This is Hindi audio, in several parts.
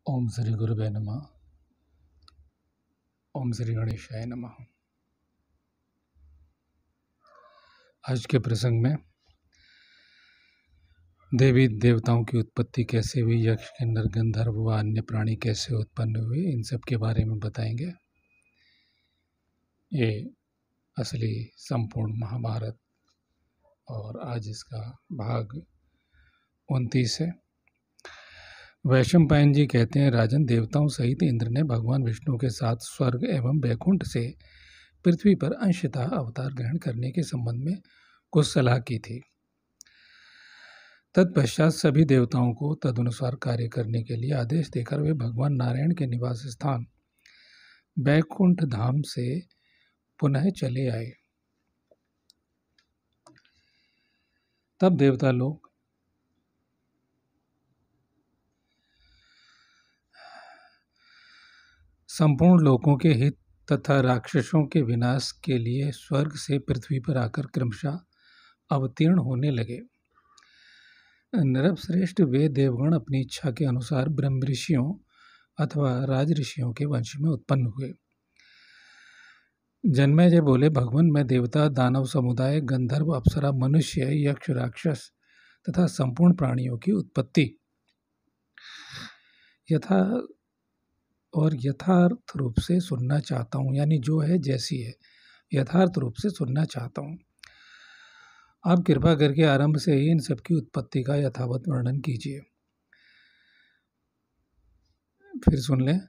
ओम श्री गुरुवे नमः। ओम श्री गणेशाय नमः। आज के प्रसंग में देवी देवताओं की उत्पत्ति कैसे हुई, यक्ष किन्नर गंधर्व व अन्य प्राणी कैसे उत्पन्न हुए, इन सब के बारे में बताएंगे। ये असली संपूर्ण महाभारत और आज इसका भाग 29 है। वैशंपायन जी कहते हैं, राजन, देवताओं सहित इंद्र ने भगवान विष्णु के साथ स्वर्ग एवं वैकुंठ से पृथ्वी पर अंशतः अवतार ग्रहण करने के संबंध में कुछ सलाह की थी। तत्पश्चात सभी देवताओं को तदनुसार कार्य करने के लिए आदेश देकर वे भगवान नारायण के निवास स्थान वैकुंठ धाम से पुनः चले आए। तब देवता लोग संपूर्ण लोकों के हित तथा राक्षसों के विनाश के लिए स्वर्ग से पृथ्वी पर आकर क्रमशः अवतीर्ण होने लगे। नरश्रेष्ठ वे देवगण अपनी इच्छा के अनुसार ब्रह्म ऋषियों अथवा राज ऋषियों के वंश में उत्पन्न हुए। जन्मेजय बोले, भगवान, मैं देवता, दानव समुदाय, गंधर्व, अप्सरा, मनुष्य, यक्ष, राक्षस तथा संपूर्ण प्राणियों की उत्पत्ति यथार्थ रूप से सुनना चाहता हूँ, यानी जो है जैसी है यथार्थ रूप से सुनना चाहता हूँ। आप कृपा करके आरंभ से ही इन सबकी उत्पत्ति का यथावत वर्णन कीजिए। फिर सुन लें।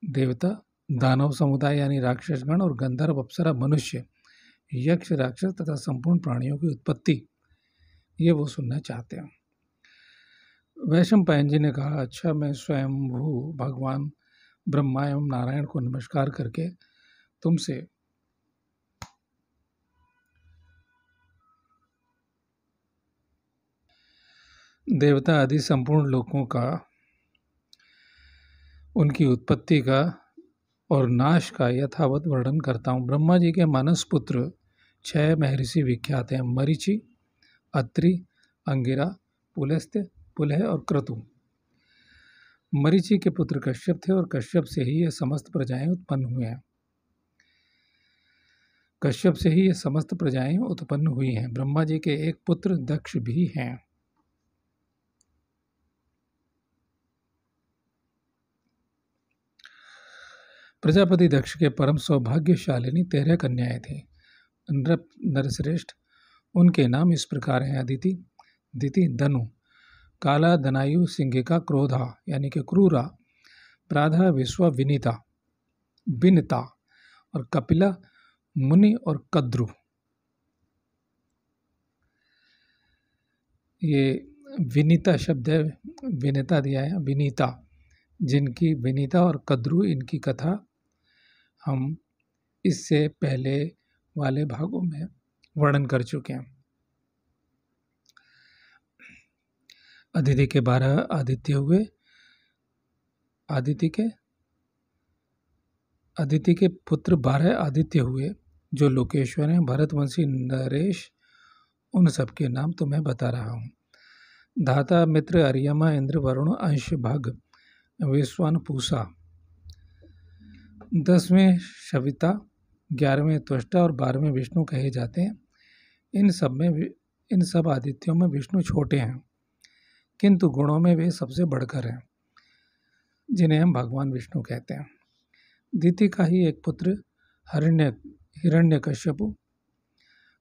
देवता, दानव समुदाय यानी राक्षसगण और गंधर्व, अप्सरा, मनुष्य, यक्ष, राक्षस तथा संपूर्ण प्राणियों की उत्पत्ति ये वो सुनना चाहते हैं। वैशंपायन जी ने कहा, अच्छा, मैं स्वयंभू भगवान ब्रह्मा एवं नारायण को नमस्कार करके तुमसे देवता आदि संपूर्ण लोकों का, उनकी उत्पत्ति का और नाश का यथावत वर्णन करता हूँ। ब्रह्मा जी के मानस पुत्र 6 महर्षि विख्यात हैं: मरीचि, अत्रि, अंगिरा, पुलस्त्य, पुलह और क्रतु। मरीचि के पुत्र कश्यप थे और कश्यप से ही ये समस्त प्रजाएं उत्पन्न हुए हैं। कश्यप से ही ये समस्त प्रजाएं उत्पन्न हुई हैं। ब्रह्मा जी के एक पुत्र दक्ष भी हैं। प्रजापति दक्ष के परम सौभाग्यशालिनी 13 कन्याएं थीं। नरश्रेष्ठ, उनके नाम इस प्रकार हैं: अदिति, दिति, दनु, काला, दनायु, सिंगिका, क्रोधा यानी कि क्रूरा, प्राधा, विश्वा, विनीता, विनता और कपिला, मुनि और कद्रु। ये विनीता शब्द है, विनीता दिया है, विनीता, जिनकी विनीता और कद्रु, इनकी कथा हम इससे पहले वाले भागों में वर्णन कर चुके हैं। अदिति के 12 आदित्य हुए। अदिति के पुत्र 12 आदित्य हुए जो लोकेश्वर हैं। भरतवंशी नरेश, उन सब के नाम तुम्हें बता रहा हूँ। धाता, मित्र, अर्यमा, इंद्र, वरुण, अंश, भग, विश्वान, पूषा, 10वें सविता, 11वें त्वष्टा और 12वें विष्णु कहे जाते हैं। इन सब आदित्यों में विष्णु छोटे हैं, किंतु गुणों में वे सबसे बढ़कर हैं, जिन्हें हम भगवान विष्णु कहते हैं। दिति का ही एक पुत्र हिरण्यकश्यपु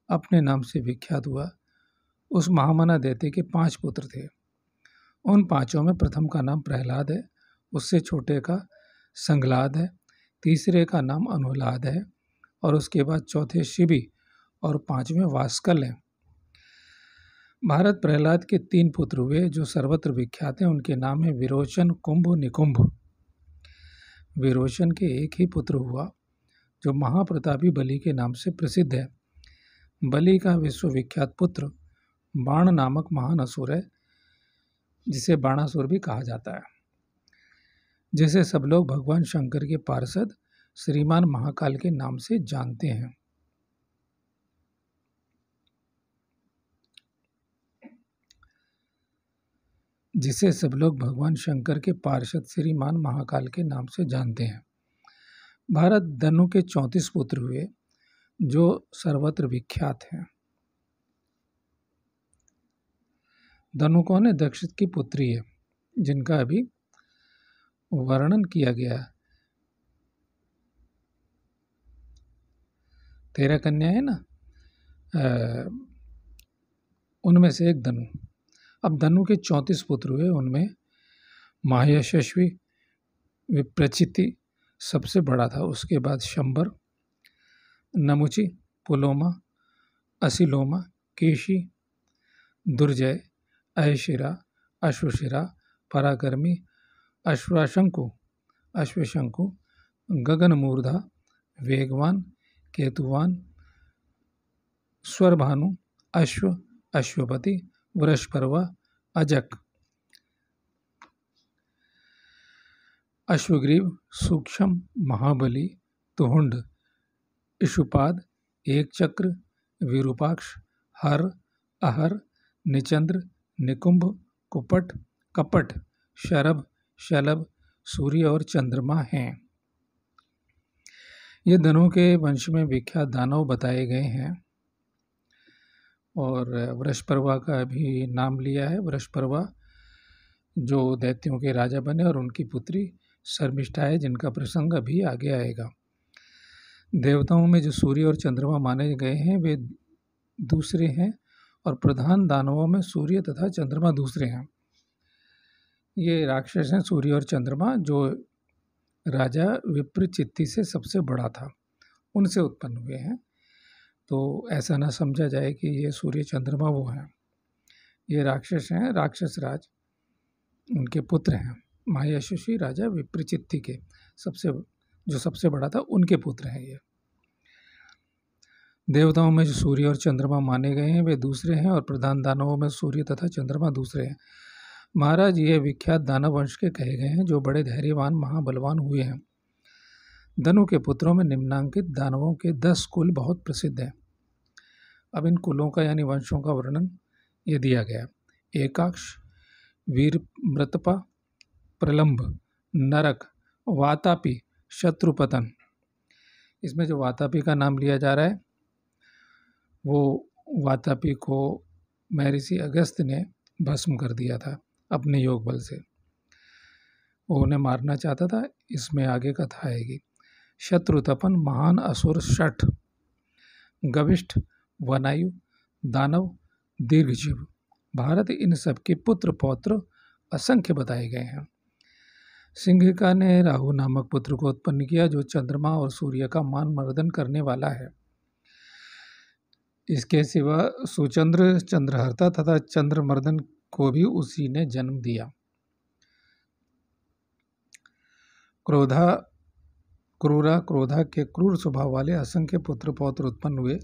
अपने नाम से विख्यात हुआ। उस महामना दैत्य के 5 पुत्र थे। उन 5 में प्रथम का नाम प्रहलाद है, उससे छोटे का संघलाद है, तीसरे का नाम अनुलाद है और उसके बाद चौथे शिबी और 5वें वास्कल हैं। भारत प्रहलाद के 3 पुत्र हुए जो सर्वत्र विख्यात हैं। उनके नाम है विरोचन, कुंभ, निकुंभ। विरोचन के एक ही पुत्र हुआ जो महाप्रतापी बलि के नाम से प्रसिद्ध है। बलि का विश्वविख्यात पुत्र बाण नामक महान असुर है, जिसे बाणासुर भी कहा जाता है, जिसे सब लोग भगवान शंकर के पार्षद श्रीमान महाकाल के नाम से जानते हैं। जिसे सब लोग भगवान शंकर के पार्षद श्रीमान महाकाल के नाम से जानते हैं। भारत धनु के 34 पुत्र हुए जो सर्वत्र विख्यात हैं। धनु कौन है? दक्षित की पुत्री है जिनका अभी वर्णन किया गया है। 13 कन्या है ना, उनमें से एक धनु। अब धनु के 34 पुत्र हुए, उनमें महायशस्वी विप्रचिति सबसे बड़ा था। उसके बाद शंबर, नमुचि, पुलोमा, असिलोमा, केशी, दुर्जय, अयशिरा, अश्वशिरा, पराक्रमी, अश्वशंकु, गगनमूर्धा, वेगवान, केतुवान, स्वरभानु, अश्वपति, वृषपर्वा, अजक, अश्वग्रीव, सूक्ष्म, महाबली, तुहुंड, इशुपाद, एकचक्र, विरूपाक्ष, हर, अहर, निचंद्र, निकुंभ, कुपट, कपट, शरभ, शलभ, सूर्य और चंद्रमा हैं। ये धनु के वंश में विख्यात दानव बताए गए हैं। और वृषपर्वा का भी नाम लिया है। वृषपर्वा जो दैत्यों के राजा बने और उनकी पुत्री शर्मिष्ठा है, जिनका प्रसंग अभी आगे आएगा। देवताओं में जो सूर्य और चंद्रमा माने गए हैं वे दूसरे हैं और प्रधान दानवों में सूर्य तथा चंद्रमा दूसरे हैं। ये राक्षस हैं सूर्य और चंद्रमा, जो राजा विप्रचित्ति से सबसे बड़ा था, उनसे उत्पन्न हुए हैं। तो ऐसा ना समझा जाए कि ये सूर्य चंद्रमा वो हैं। ये राक्षस हैं, राक्षस राज उनके पुत्र हैं। महायशस्वी राजा विप्रचित्ति के सबसे बड़ा था, उनके पुत्र हैं ये। देवताओं में जो सूर्य और चंद्रमा माने गए हैं वे दूसरे हैं और प्रधान दानवों में सूर्य तथा चंद्रमा दूसरे हैं। महाराज, ये विख्यात दानव वंश के कहे गए हैं जो बड़े धैर्यवान महाबलवान हुए हैं। धनु के पुत्रों में निम्नांकित दानवों के 10 कुल बहुत प्रसिद्ध हैं। अब इन कुलों का यानी वंशों का वर्णन ये दिया गया। एकाक्ष, वीरमृतपा, प्रलंब, नरक, वातापी, शत्रुपतन। इसमें जो वातापी का नाम लिया जा रहा है वो वातापी को महर्षि अगस्त्य ने भस्म कर दिया था अपने योग बल से। वो उन्हें मारना चाहता था। इसमें आगे कथा आएगी। शत्रुतपन, महान असुर शठ, गविष्ठ, वनायु, दानव, दीर्घजीव। भारत इन सब के पुत्र पौत्र असंख्य बताए गए हैं। सिंहिका ने राहु नामक पुत्र को उत्पन्न किया जो चंद्रमा और सूर्य का मान मर्दन करने वाला है। इसके सिवा सुचंद्र, चंद्रहर्ता तथा चंद्रमर्दन को भी उसी ने जन्म दिया। क्रोधा के क्रूर स्वभाव वाले असंख्य पुत्र पौत्र उत्पन्न हुए।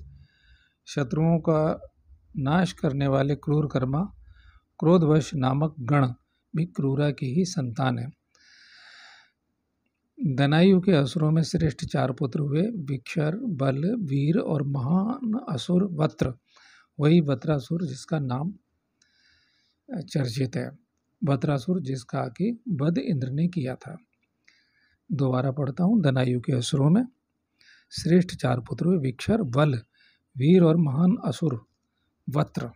शत्रुओं का नाश करने वाले क्रूर कर्मा क्रोधवश नामक गण भी क्रूरा की ही संतान है। दनायु के असुरों में श्रेष्ठ 4 पुत्र हुए, विक्षर, बल, वीर और महान असुर वत्र। वही वत्रासुर जिसका नाम चर्चित है। वत्रासुर जिसका कि वध इंद्र ने किया था। दोबारा पढ़ता हूँ। दनायु के असुरों में श्रेष्ठ 4 पुत्र हुए, विक्षर, बल, वीर और महान असुर वत्र।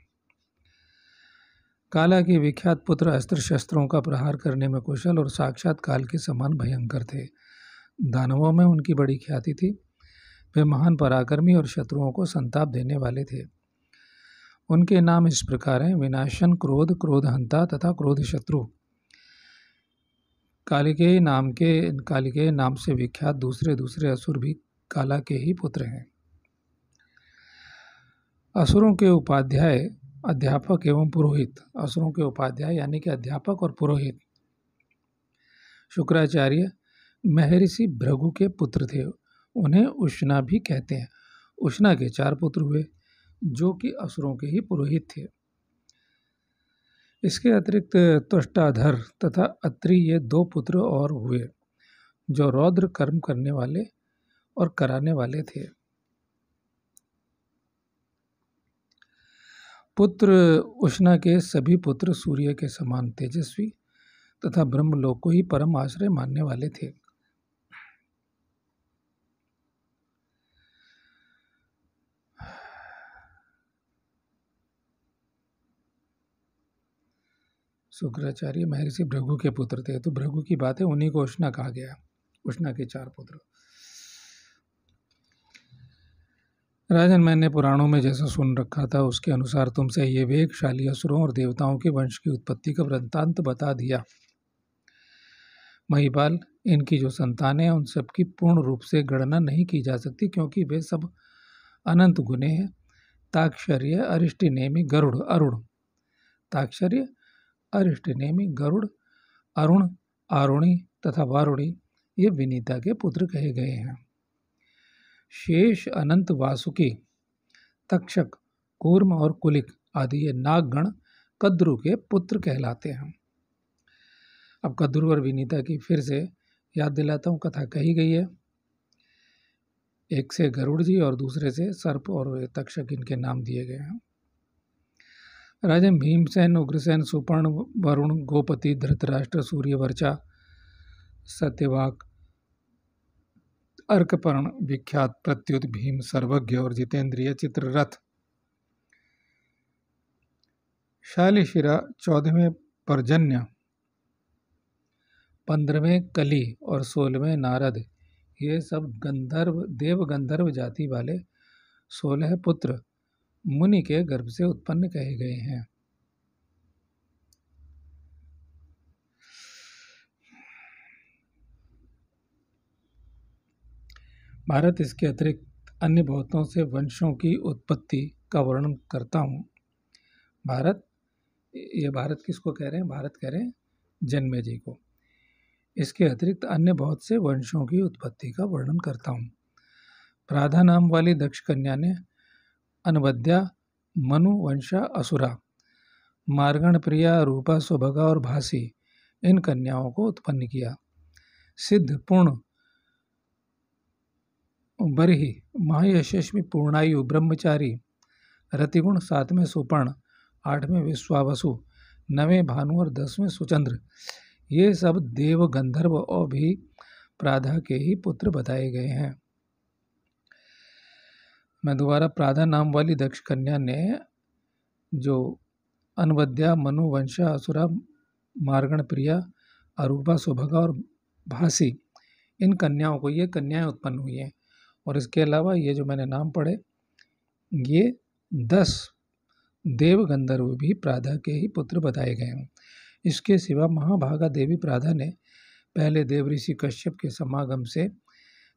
काला के विख्यात पुत्र अस्त्र शस्त्रों का प्रहार करने में कुशल और साक्षात काल के समान भयंकर थे। दानवों में उनकी बड़ी ख्याति थी। वे महान पराक्रमी और शत्रुओं को संताप देने वाले थे। उनके नाम इस प्रकार हैं: विनाशन, क्रोध, क्रोधहंता तथा क्रोध शत्रु। कालिकेय नाम से विख्यात दूसरे असुर भी काला के ही पुत्र हैं। असुरों के उपाध्याय, अध्यापक एवं पुरोहित। असुरों के उपाध्याय यानी कि अध्यापक और पुरोहित। शुक्राचार्य महर्षि भृगु के पुत्र थे। उन्हें उष्णा भी कहते हैं। उष्णा के 4 पुत्र हुए जो कि असुरों के ही पुरोहित थे। इसके अतिरिक्त त्वष्टाधर तथा अत्रि ये 2 पुत्र और हुए जो रौद्र कर्म करने वाले और कराने वाले थे। पुत्र उष्णा के सभी पुत्र सूर्य के समान तेजस्वी तथा ब्रह्मलोक को ही परम आश्रय मानने वाले थे। शुक्राचार्य महर्षि भृगु के पुत्र थे, तो भृगु की बात है, उन्हीं को उष्णा कहा गया। उष्णा के 4 पुत्र। राजन, मैंने पुराणों में जैसा सुन रखा था उसके अनुसार तुमसे ये वेगशाली असुरों और देवताओं के वंश की उत्पत्ति का वृत्तांत बता दिया। महिपाल, इनकी जो संतानें हैं उन सबकी पूर्ण रूप से गणना नहीं की जा सकती, क्योंकि वे सब अनंत गुणे हैं। ताक्षर्य, अरिष्टनेमि, गरुड़, अरुण। ताक्षर्य, अरिष्टनेमि, गरुड़, अरुण, आरुणि तथा वारुणी ये विनीता के पुत्र कहे गए हैं। शेष, अनंत, वासुकी, तक्षक, कूर्म और कुलिक आदि ये नागगण कद्रु के पुत्र कहलाते हैं। अब कद्रु और विनीता की फिर से याद दिलाता हूँ, कथा कही गई है। एक से गरुड़ जी और दूसरे से सर्प और तक्षक इनके नाम दिए गए हैं। राजा भीमसेन, उग्रसेन, सुपर्ण, वरुण, गोपति, धृतराष्ट्र, सूर्यवर्चा, सत्यवाक, अर्कपर्ण, विख्यात, प्रत्युत, भीम, सर्वज्ञ और जितेंद्रिय, चित्ररथ, शालिशिरा, 14वें पर्जन्य, 15वें कली और 16वें नारद ये सब गंधर्व, देव गंधर्व जाति वाले 16 पुत्र मुनि के गर्भ से उत्पन्न कहे गए हैं। भारत इसके अतिरिक्त अन्य बहुतों से वंशों की उत्पत्ति का वर्णन करता हूँ। भारत, ये भारत किसको कह रहे हैं? भारत कह रहे हैं जन्मेजय को। इसके अतिरिक्त अन्य बहुत से वंशों की उत्पत्ति का वर्णन करता हूँ। राधा नाम वाली दक्ष कन्या ने अनवद्या, मनु, वंशा, असुरा, मार्गण, प्रिया, रूपा, सुभगा और भासी इन कन्याओं को उत्पन्न किया। सिद्ध, पूर्ण, बरही, महायशस्वी, पूर्णायु, ब्रह्मचारी, रतिगुण, 7वें सुपर्ण, 8वें विश्वावसु, 9वें भानु और 10वें सुचंद्र ये सब देव गंधर्व और भी प्राधा के ही पुत्र बताए गए हैं। मैं दोबारा, प्राधा नाम वाली दक्ष कन्या ने जो अनवद्या, मनु, वंशा, असुरा, मार्गण, प्रिया, अरूपा, सुभगा और भासी इन कन्याओं को, ये कन्याएं उत्पन्न हुई हैं। और इसके अलावा ये जो मैंने नाम पढ़े ये 10 देव गंधर्व भी प्राधा के ही पुत्र बताए गए हैं। इसके सिवा महाभागा देवी प्राधा ने पहले देव ऋषि कश्यप के समागम से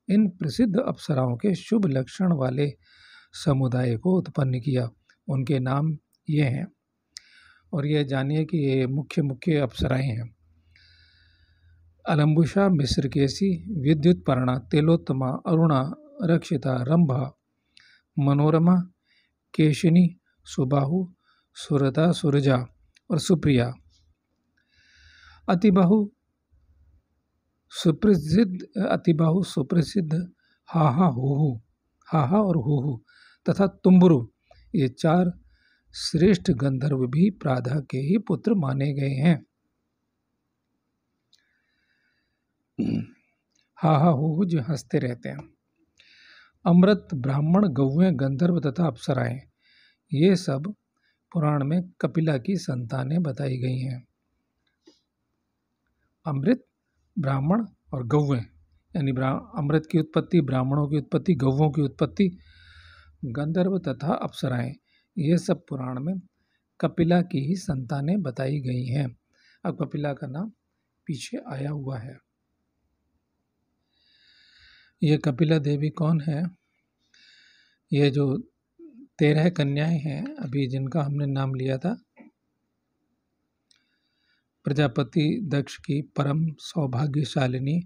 इन प्रसिद्ध अप्सराओं के शुभ लक्षण वाले समुदाय को उत्पन्न किया। उनके नाम ये हैं, और ये जानिए कि ये मुख्य मुख्य अप्सराएं हैं। अलम्बुषा, मिश्रकेशी, विद्युतपर्णा, तिलोत्तमा, अरुणा, रक्षिता, रंभा, मनोरमा, केशिनी, सुबाहु, सुरता, सुरजा और सुप्रिया। अतिबाहु सुप्रसिद्ध हाहा, हुहु, हाहा और हुहु तथा तुम्बुरु ये 4 श्रेष्ठ गंधर्व भी प्राधा के ही पुत्र माने गए हैं। हाहा, हुहु जो हंसते रहते हैं। अमृत, ब्राह्मण, गौवें, गंधर्व तथा अप्सराएं ये सब पुराण में कपिला की संतानें बताई गई हैं। अमृत, ब्राह्मण और गौवें, यानी अमृत की उत्पत्ति, ब्राह्मणों की उत्पत्ति, गौवों की उत्पत्ति, गंधर्व तथा अप्सराएं ये सब पुराण में कपिला की ही संतानें बताई गई हैं। अब कपिला का नाम पीछे आया हुआ है। ये कपिला देवी कौन है? ये जो 13 कन्याएं हैं अभी जिनका हमने नाम लिया था, प्रजापति दक्ष की परम सौभाग्यशालिनी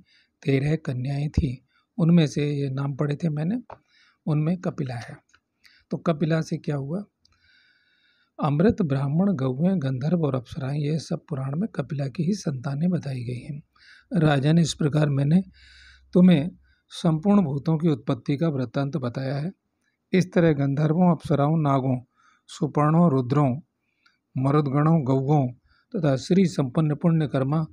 13 कन्याएं थी, उनमें से ये नाम पढ़े थे मैंने, उनमें कपिला है। तो कपिला से क्या हुआ? अमृत, ब्राह्मण, गौवें, गंधर्व और अप्सराएं ये सब पुराण में कपिला की ही संतानें बताई गई हैं। राजन, इस प्रकार मैंने तुम्हें संपूर्ण भूतों की उत्पत्ति का वृत्तांत बताया है। इस तरह गंधर्वों, अप्सराओं, नागों सुपर्णों रुद्रों मरुदगणों गौओं तथा श्री संपन्न पुण्यकर्मा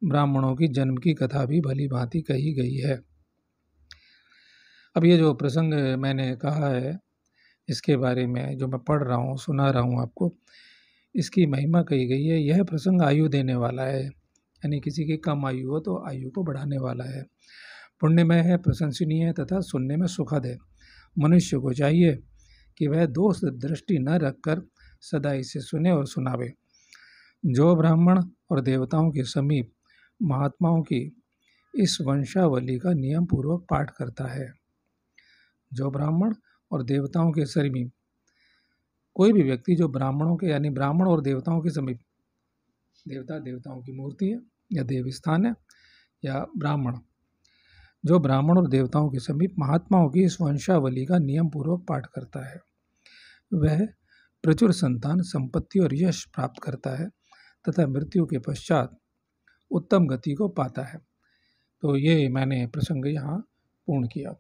ब्राह्मणों की जन्म की कथा भी भली भांति कही गई है। अब ये जो प्रसंग मैंने कहा है, इसके बारे में जो मैं पढ़ रहा हूँ, सुना रहा हूँ आपको, इसकी महिमा कही गई है। यह प्रसंग आयु देने वाला है, यानी किसी की कम आयु हो तो आयु को बढ़ाने वाला है। पुण्यमय है, प्रशंसनीय है तथा सुनने में सुखद है। मनुष्य को चाहिए कि वह दोष दृष्टि न रखकर सदा इसे सुने और सुनावे। जो ब्राह्मण और देवताओं के समीप महात्माओं की इस वंशावली का नियम पूर्वक पाठ करता है, जो ब्राह्मण और देवताओं के समीप, कोई भी व्यक्ति जो ब्राह्मणों के यानी ब्राह्मण और देवताओं के समीप, देवताओं की मूर्ति है या देव स्थान है या ब्राह्मण, जो ब्राह्मण और देवताओं के समीप महात्माओं की इस वंशावली का नियम पूर्वक पाठ करता है, वह प्रचुर संतान, संपत्ति और यश प्राप्त करता है तथा मृत्यु के पश्चात उत्तम गति को पाता है। तो ये मैंने प्रसंग यहाँ पूर्ण किया।